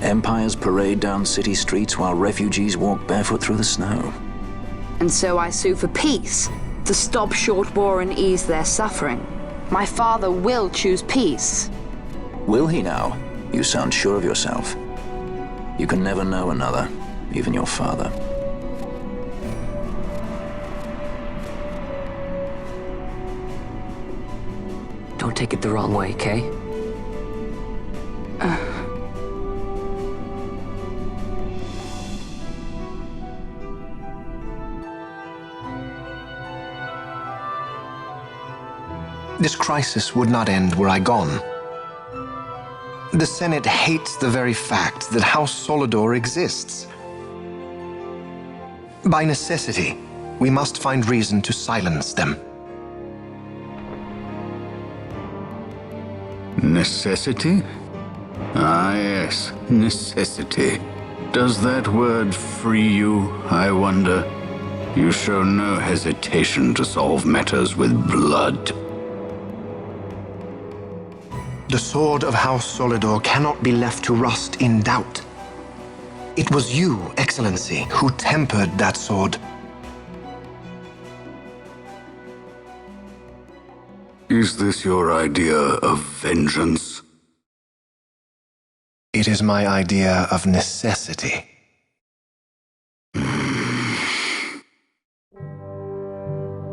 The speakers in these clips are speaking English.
Empires parade down city streets while refugees walk barefoot through the snow. And so I sue for peace, to stop short war and ease their suffering. My father will choose peace. Will he now? You sound sure of yourself. You can never know another, even your father. Don't take it the wrong way, Kay. This crisis would not end were I gone. The Senate hates the very fact that House Solidor exists. By necessity, we must find reason to silence them. Necessity? Ah, yes, necessity. Does that word free you, I wonder? You show no hesitation to solve matters with blood. The sword of House Solidor cannot be left to rust in doubt. It was you, Excellency, who tempered that sword. Is this your idea of vengeance? It is my idea of necessity.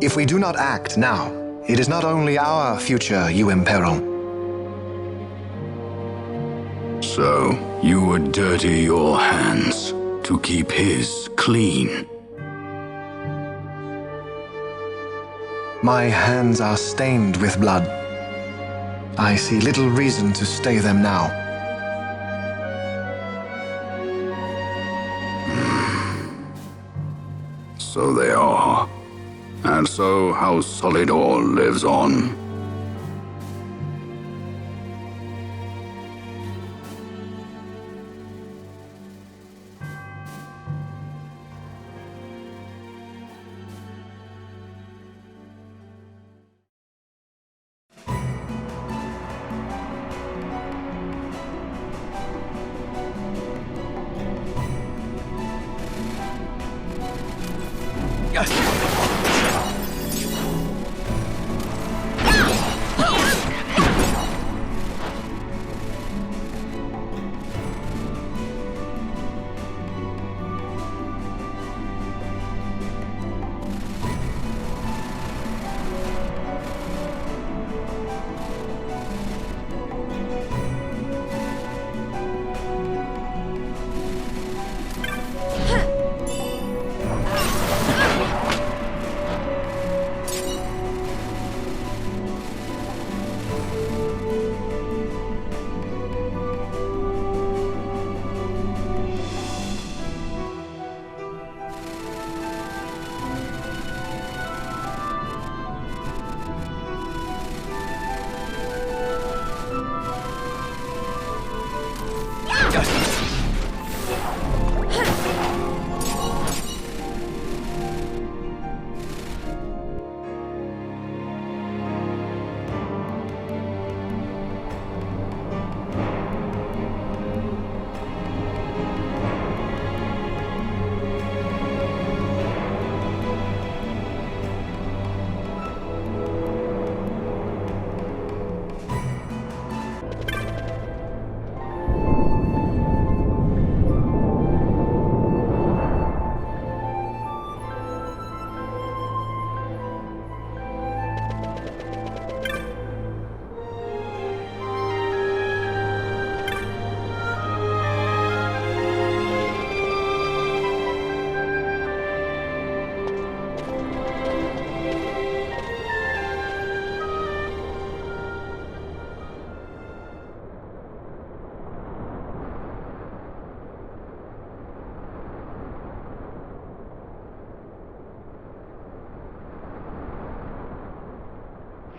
If we do not act now, it is not only our future you imperil. So, you would dirty your hands to keep his clean. My hands are stained with blood. I see little reason to stay them now. So they are. And so House Solidor lives on.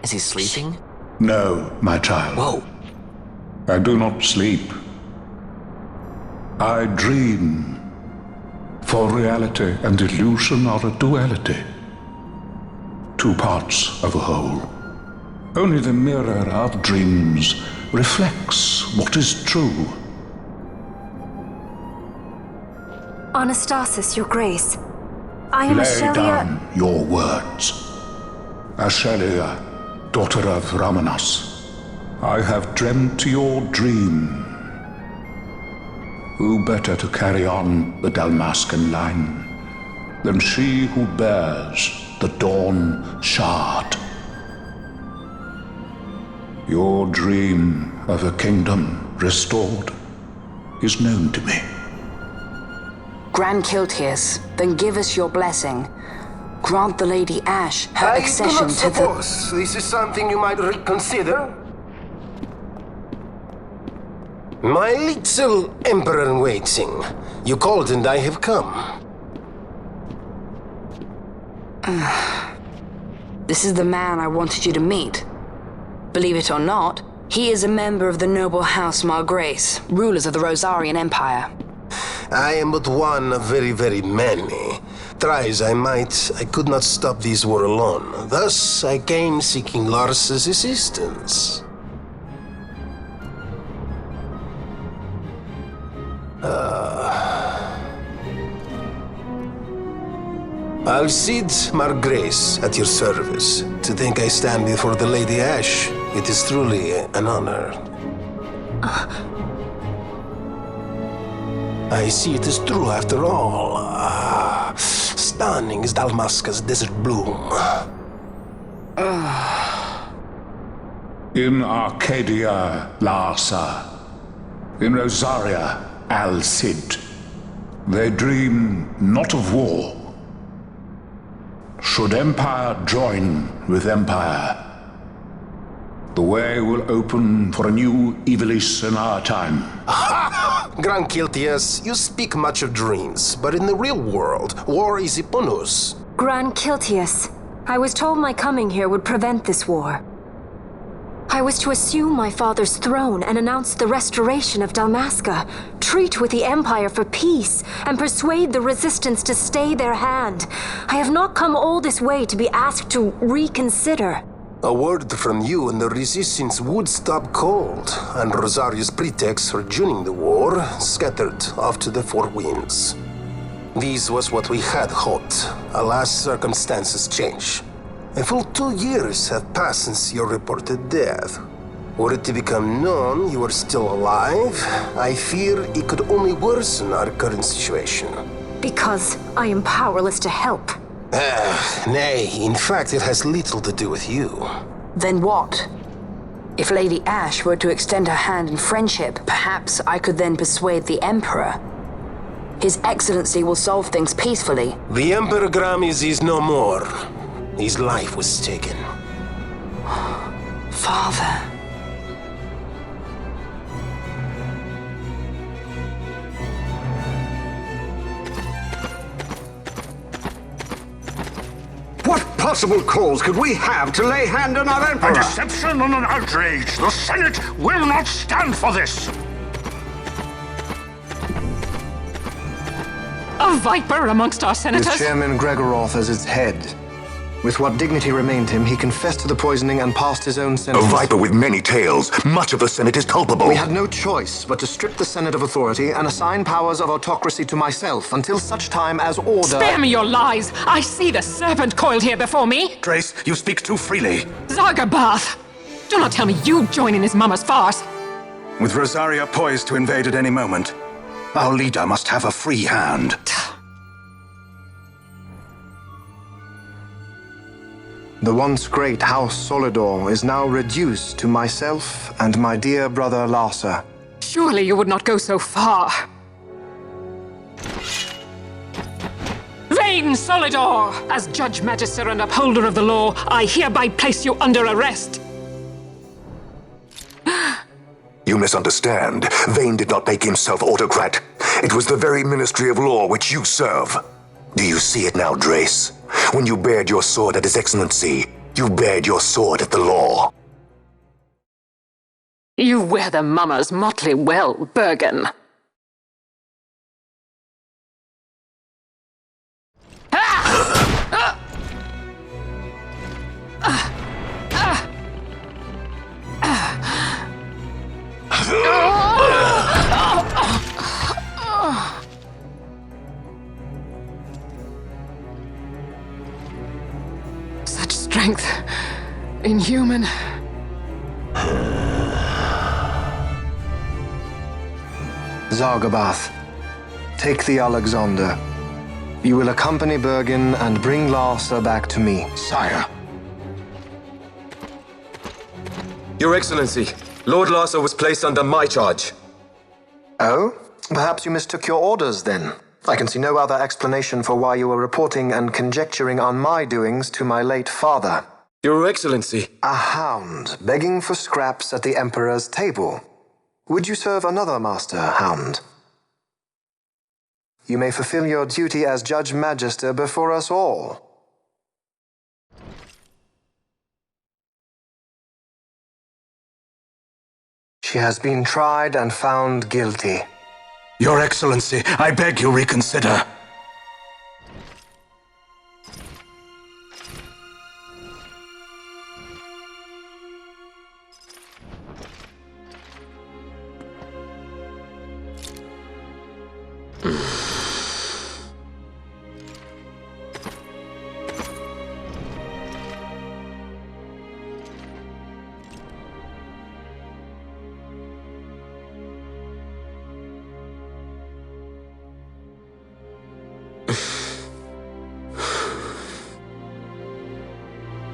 Is he sleeping? No, my child. Whoa. I do not sleep. I dream. For reality and illusion are a duality. Two parts of a whole. Only the mirror of dreams reflects what is true. Anastasis, Your Grace. I am Lay Ashelia. down your words. Ashelia, daughter of Ramanas, I have dreamt your dream. Who better to carry on the Dalmascan line than she who bears the Dawn Shard? Your dream of a kingdom restored is known to me. Grand Kiltias, then give us your blessing. Grant the Lady Ash her accession to the... I do not suppose this is something you might reconsider. My little Emperor-in-waiting. You called and I have come. This is the man I wanted you to meet. Believe it or not, he is a member of the noble house Margrace, rulers of the Rosarian Empire. I am but one of very, very many. Try as I might, I could not stop this war alone. Thus, I came seeking Lars's assistance. Alcide Margrace at your service. To think I stand before the Lady Ash, it is truly an honor. I see it is true after all. Stunning is Dalmasca's desert bloom. In Arcadia, Larsa. In Rosaria, Alcid. They dream not of war. Should empire join with empire, the way will open for a new Evilis in our time. Grand Kiltias, you speak much of dreams, but in the real world, war is upon us. Grand Kiltias, I was told my coming here would prevent this war. I was to assume my father's throne and announce the restoration of Dalmasca, treat with the Empire for peace, and persuade the Resistance to stay their hand. I have not come all this way to be asked to reconsider. A word from you and the Resistance would stop cold, and Rosaria's pretext for joining the war scattered off to the four winds. This was what we had hoped. Alas, circumstances change. A full 2 years have passed since your reported death. Were it to become known you are still alive, I fear it could only worsen our current situation. Because I am powerless to help. Nay, in fact it has little to do with you. Then what? If Lady Ash were to extend her hand in friendship, perhaps I could then persuade the Emperor. His Excellency will solve things peacefully. The Emperor Gramis is no more. His life was taken. Father. What possible cause could we have to lay hand on our Emperor? A deception and an outrage! The Senate will not stand for this! A viper amongst our senators? With Chairman Gregoroth as its head. With what dignity remained him, he confessed to the poisoning and passed his own A sentence. viper with many tails. Much of the Senate is culpable. We had no choice but to strip the Senate of authority and assign powers of autocracy to myself until such time as order... Spare me your lies! I see the serpent coiled here before me! Grace, you speak too freely. Zargabath! Do not tell me you join in his mama's farce! With Rosaria poised to invade at any moment, our leader must have a free hand. The once great House Solidor is now reduced to myself and my dear brother Larsa. Surely you would not go so far. Vain Solidor! As Judge Magister and upholder of the law, I hereby place you under arrest. You misunderstand. Vane did not make himself autocrat. It was the very Ministry of Law which you serve. Do you see it now, Drace? When you bared your sword at His Excellency, you bared your sword at the law. You wear the mama's motley well, Bergen. strength inhuman. Zargabath, take the Alexander. You will accompany Bergen and bring Larsa back to me. Sire. Your Excellency, Lord Larsa was placed under my charge. Oh? Perhaps you mistook your orders then. I can see no other explanation for why you were reporting and conjecturing on my doings to my late father. Your Excellency. A hound begging for scraps at the Emperor's table. Would you serve another master, hound? You may fulfill your duty as Judge Magister before us all. She has been tried and found guilty. Your Excellency, I beg you reconsider.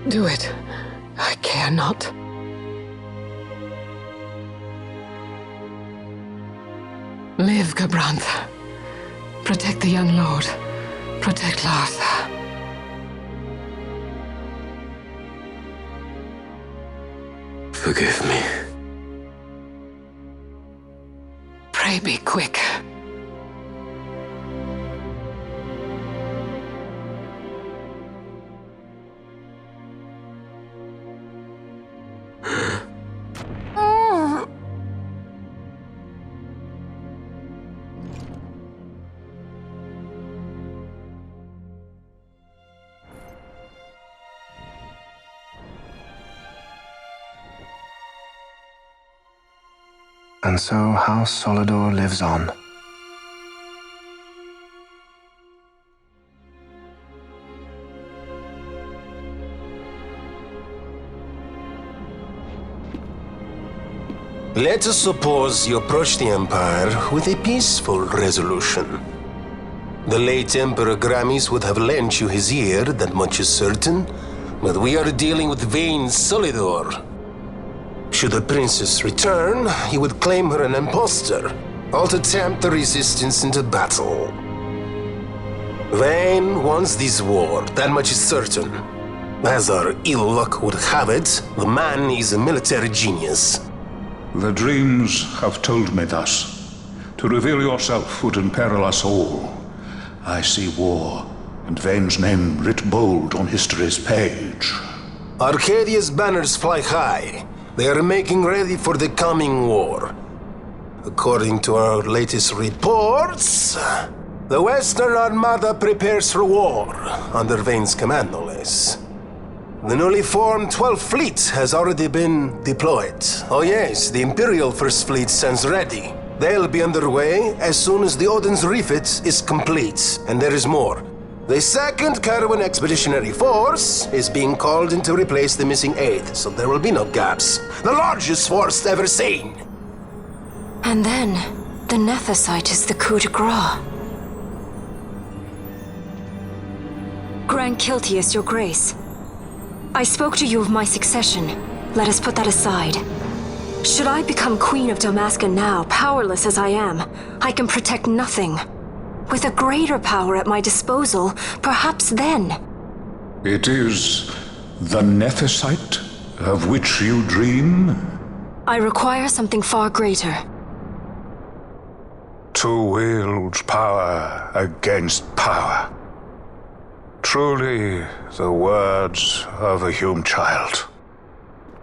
Do it. I care not. Live, Gabrantha. Protect the young lord. Protect Larsa. Forgive me. Pray be quick. And so House Solidor lives on. Let us suppose you approach the Empire with a peaceful resolution. The late Emperor Gramis would have lent you his ear, that much is certain, but we are dealing with vain Solidor. Should the princess return, he would claim her an impostor, or to tempt the resistance into battle. Vayne wants this war, that much is certain. As our ill luck would have it, the man is a military genius. The dreams have told me thus. To reveal yourself would imperil us all. I see war, and Vayne's name writ bold on history's page. Arcadia's banners fly high. They are making ready for the coming war. According to our latest reports, the Western Armada prepares for war, under Vayne's command, no less. The newly formed 12th Fleet has already been deployed. Oh yes, the Imperial First Fleet stands ready. They'll be underway as soon as the Odin's refit is complete. And there is more. The 2nd Caravan Expeditionary Force is being called in to replace the missing 8th, so there will be no gaps. The largest force ever seen. And then, the Nethicite is the coup de grace. Grand Kiltius, your grace. I spoke to you of my succession. Let us put that aside. Should I become Queen of Dalmasca now, powerless as I am, I can protect nothing. With a greater power at my disposal, perhaps then. It is the Nethicite of which you dream? I require something far greater. To wield power against power. Truly, the words of a Hume child.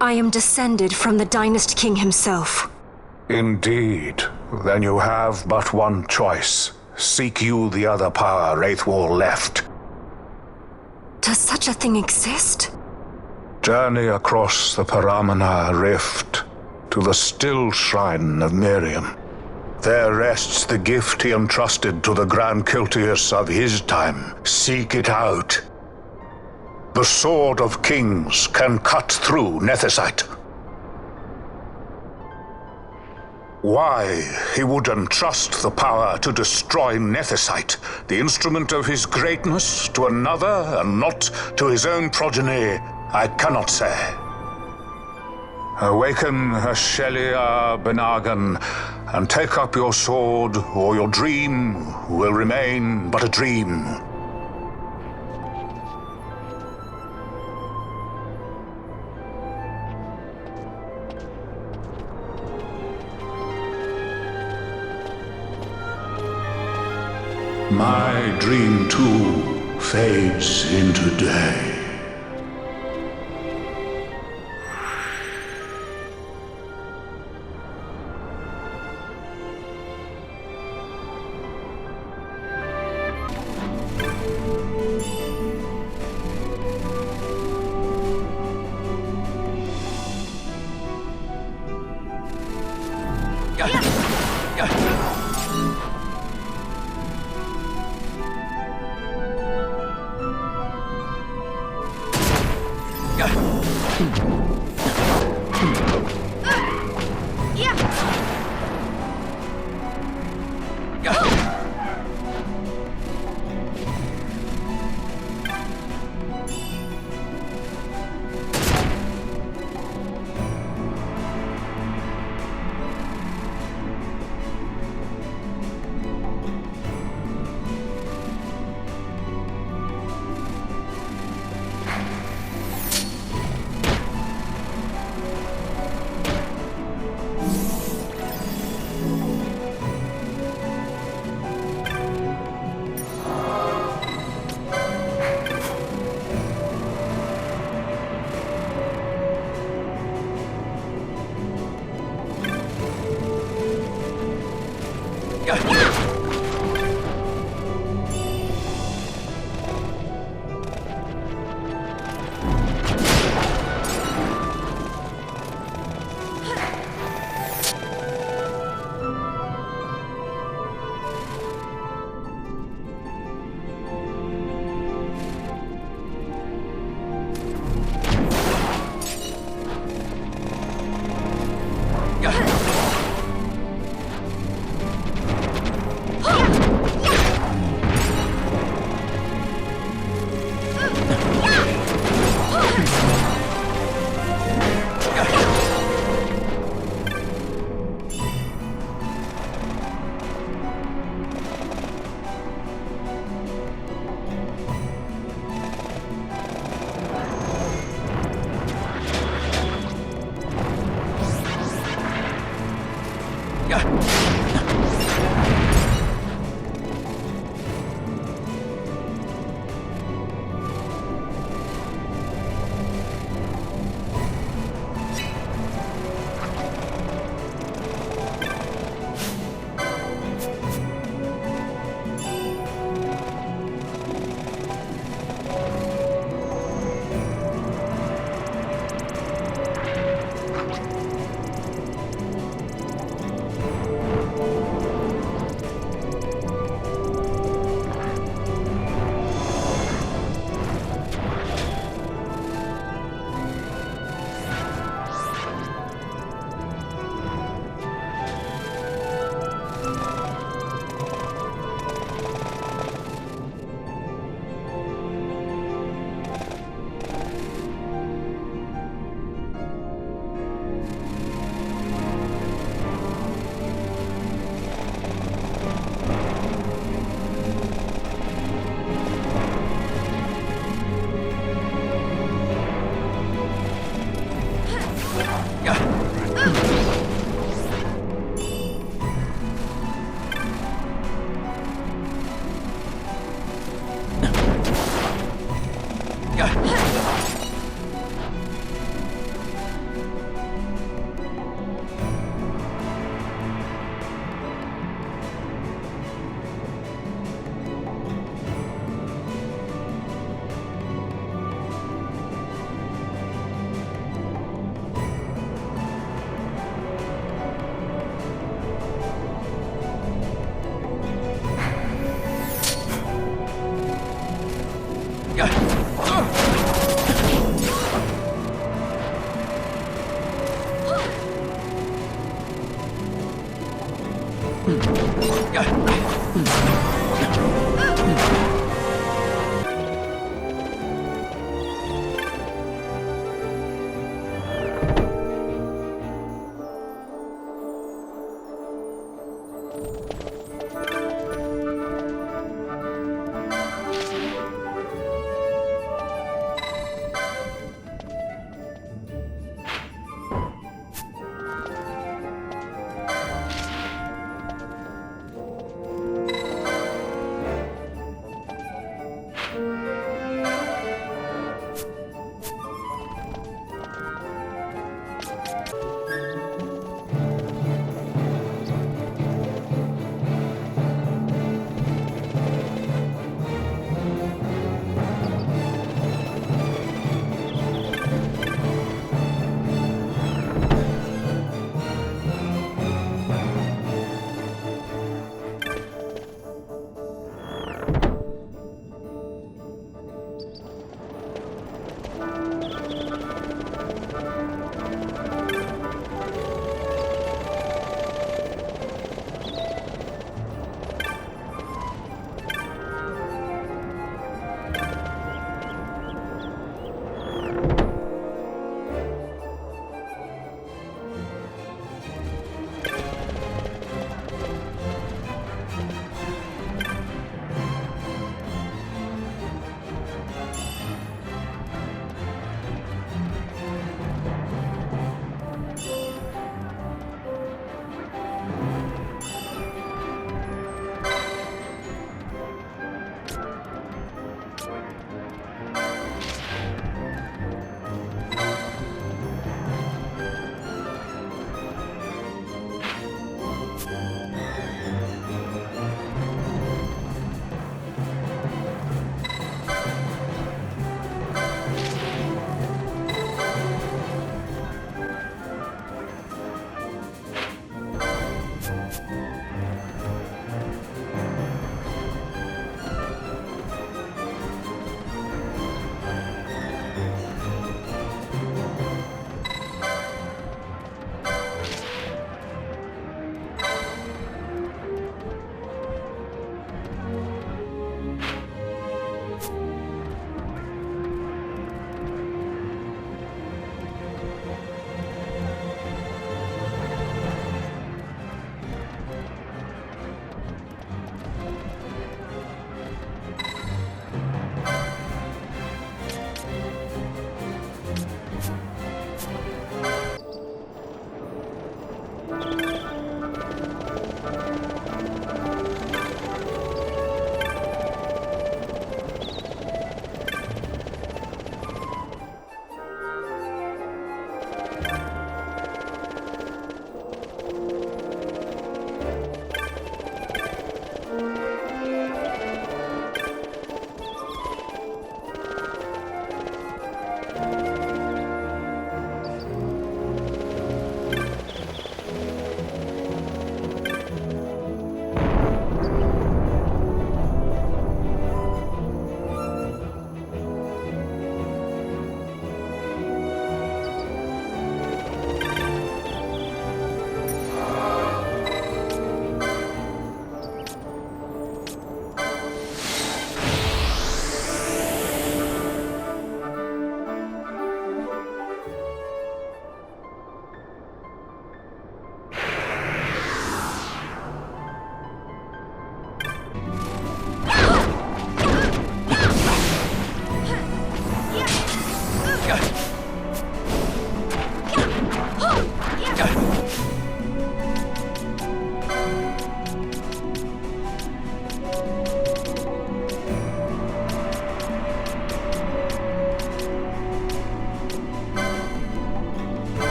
I am descended from the Dynast King himself. Indeed. Then you have but one choice. Seek you the other power Wraithwall left. Does such a thing exist? Journey across the Paramana Rift to the still shrine of Miriam. There rests the gift he entrusted to the Grand Kiltius of his time. Seek it out. The Sword of Kings can cut through Nethicite. Why he would entrust the power to destroy Nethicite, the instrument of his greatness, to another and not to his own progeny, I cannot say. Awaken Ashelia Benagan, and take up your sword, or your dream will remain but a dream. My dream too fades into day.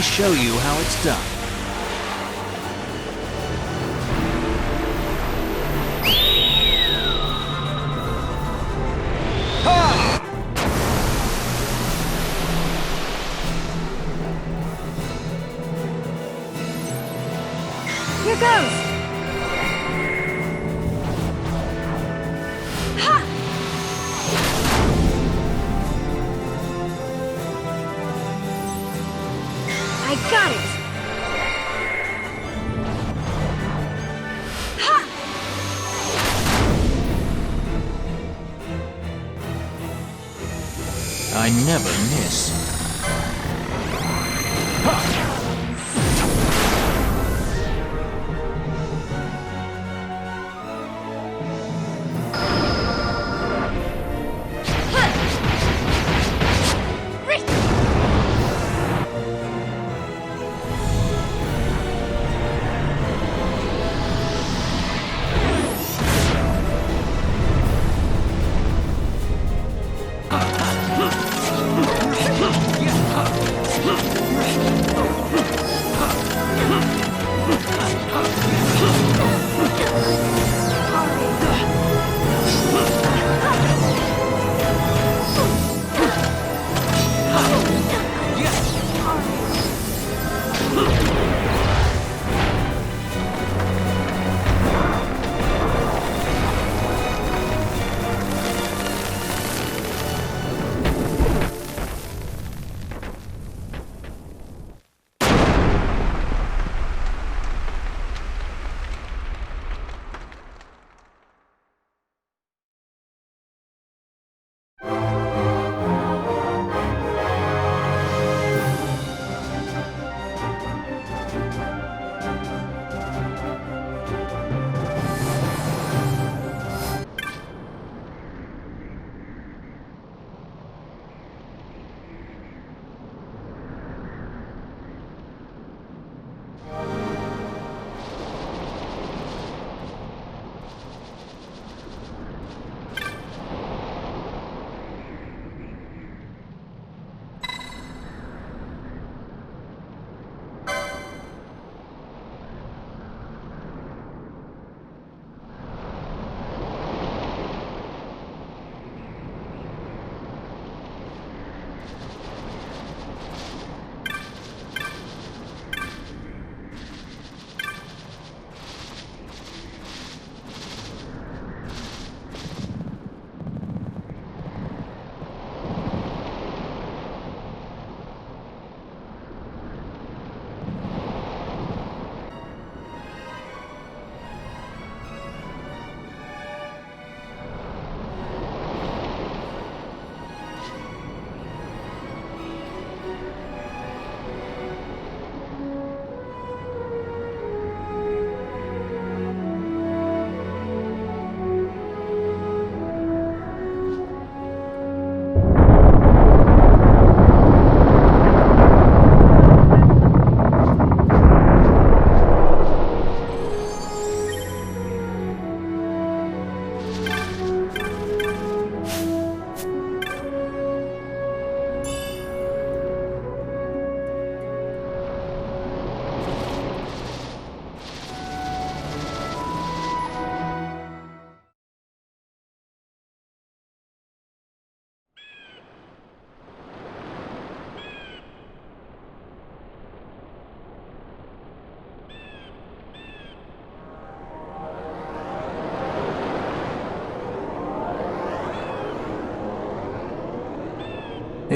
Show you how it's done. Here goes! Ha! I got it! Ha! I never miss.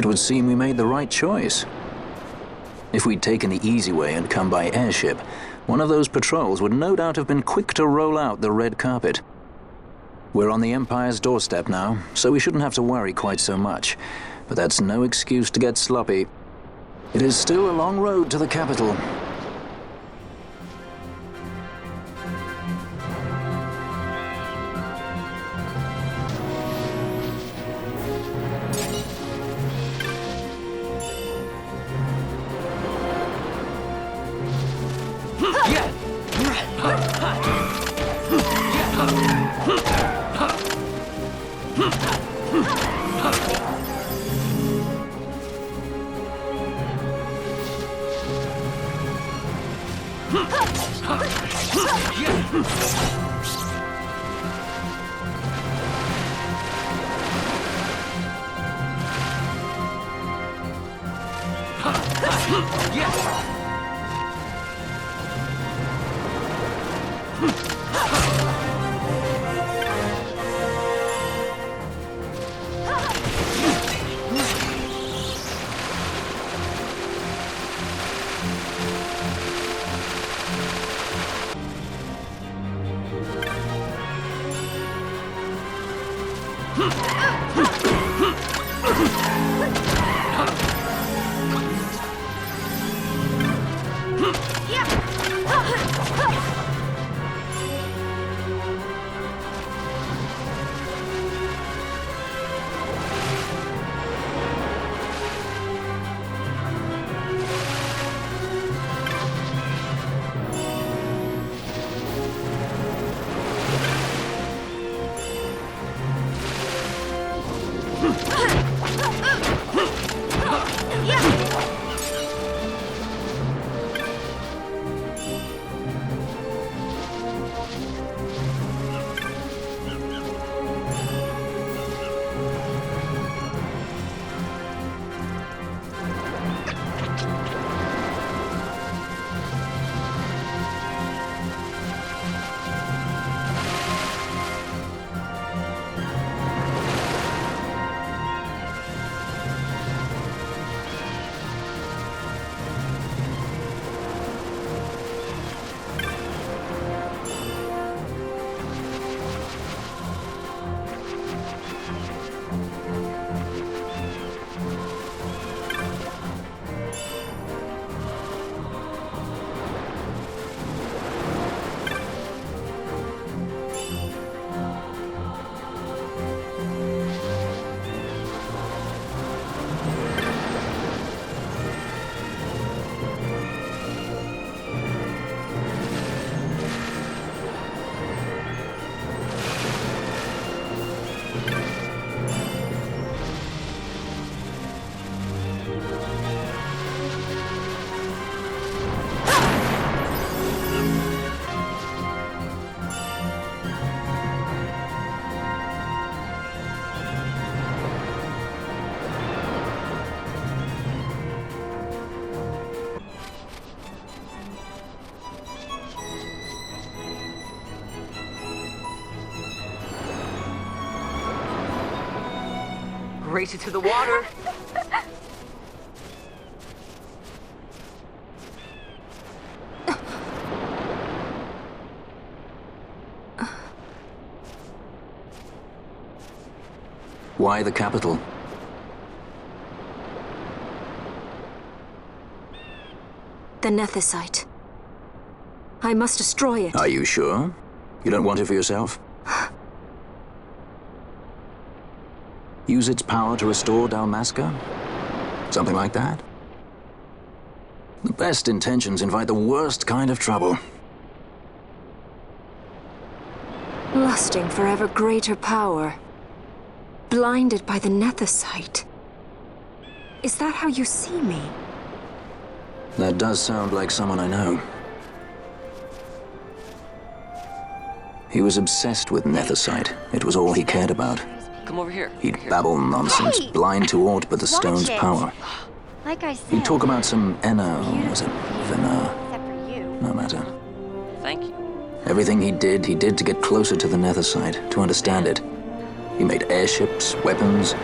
It would seem we made the right choice. If we'd taken the easy way and come by airship, one of those patrols would no doubt have been quick to roll out the red carpet. We're on the Empire's doorstep now, so we shouldn't have to worry quite so much. But that's no excuse to get sloppy. It is still a long road to the capital. Race it to the water. Why the capital? The Nethicite. I must destroy it. Are you sure? You don't want it for yourself? Use its power to restore Dalmasca? Something like that? The best intentions invite the worst kind of trouble. Lusting for ever greater power. Blinded by the Nethicite. Is that how you see me? That does sound like someone I know. He was obsessed with Nethicite. It was all he cared about. Come over here. He'd babble nonsense, blind to aught but the stone's power. Like I said. He'd talk about some Enna, or was it Vena? Except for you. No matter. Thank you. Everything he did to get closer to the Nethicite, to understand it. He made airships, weapons.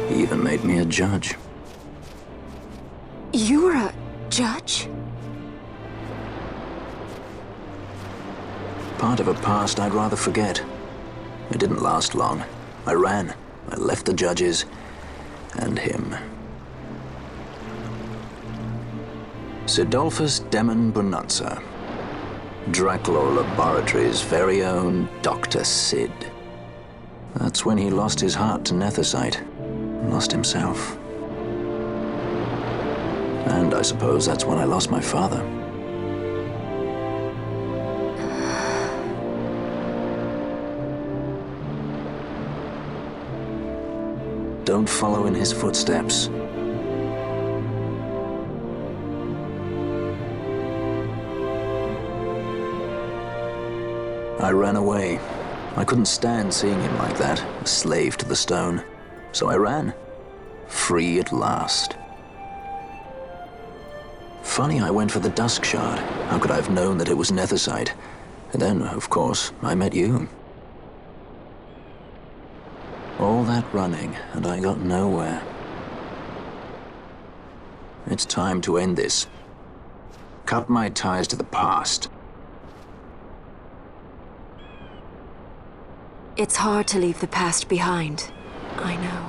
He even made me a judge. You're a judge? Part of a past I'd rather forget. It didn't last long. I ran. I left the judges and him. Sidolphus Demon Bonanza. Draculaur Laboratories' very own Dr. Sid. That's when he lost his heart to Nethicite. Lost himself. And I suppose that's when I lost my father. Don't follow in his footsteps. I ran away. I couldn't stand seeing him like that, a slave to the stone. So I ran. Free at last. Funny I went for the Dusk Shard. How could I have known that it was Nethicite? And then, of course, I met you. All that running, and I got nowhere. It's time to end this. Cut my ties to the past. It's hard to leave the past behind. I know.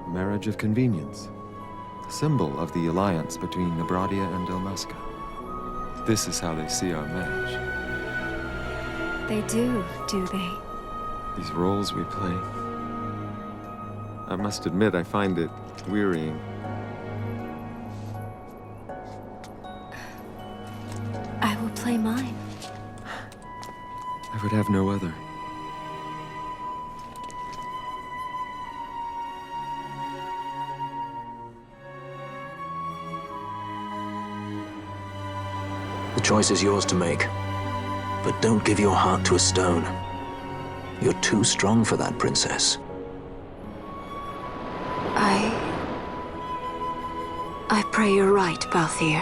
Marriage of convenience. Symbol of the alliance between Nebradia and Dalmasca. This is how they see our match. They do they? These roles we play. I must admit, I find it wearying. I will play mine. I would have no other. The choice is yours to make. But don't give your heart to a stone. You're too strong for that, princess. I pray you're right, Balthier.